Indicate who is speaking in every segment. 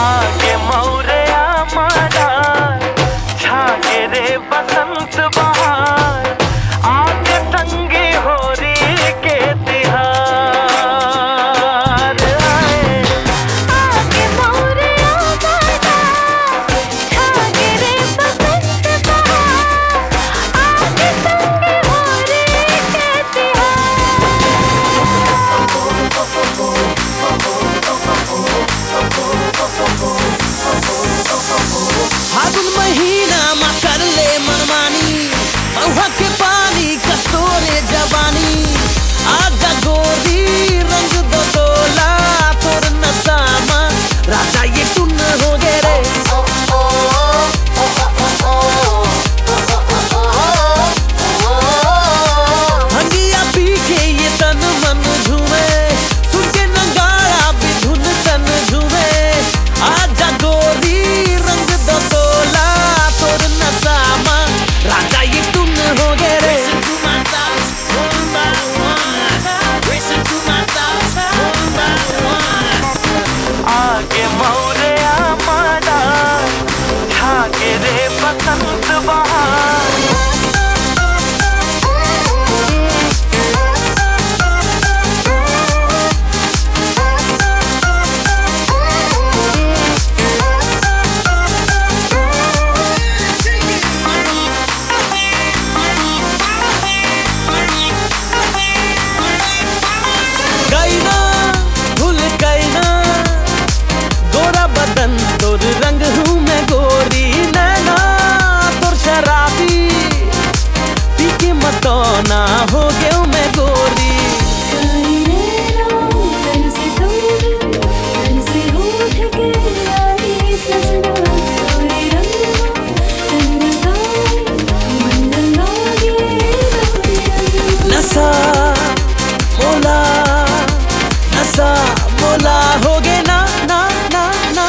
Speaker 1: आगे मौर्या मारा छागे रे बसंत बहार आगे संगी होरी के तिहार।
Speaker 2: आगे मौर्या मारा छागे रे बसंत बहार आगे संगी होरी के
Speaker 3: फागुन महीना मा कर ले मनमानी महुआ के पानी कस्तोरे जवानी आजा गोरी रंग दो तोला तोर नसामा राजा ये टुन हो गे रे। हंगिया पी के ये तन मन झूमे सुन के नगाड़ा भी धुन तन झूमे आजा गोरी रंग दो तोला तोर नसामा राजा ये तुम हो गे रे।
Speaker 1: आगे मौर्या मारा छागे रे बसंत बहार।
Speaker 3: कैना भूल कैना गोरा बदन तोर रंग हूँ मैं गोरी नैना तोर शराबी पी के मतौना हो गया मैं गोरी। नशा मोला नशा मोला हो गे ना ना ना ना।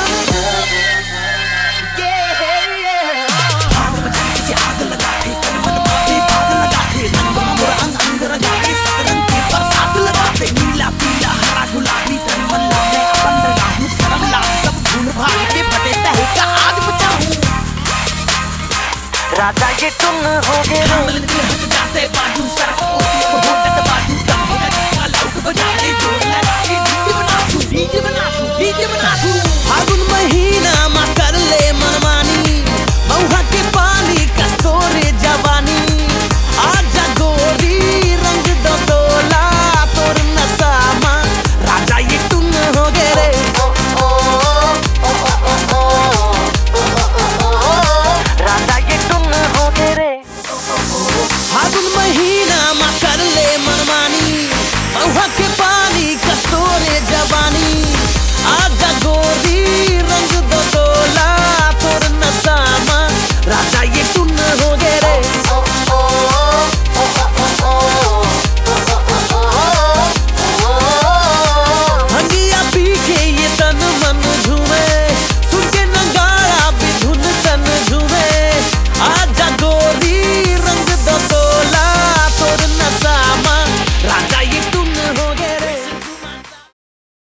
Speaker 1: राजा ये तुम हो गे रे।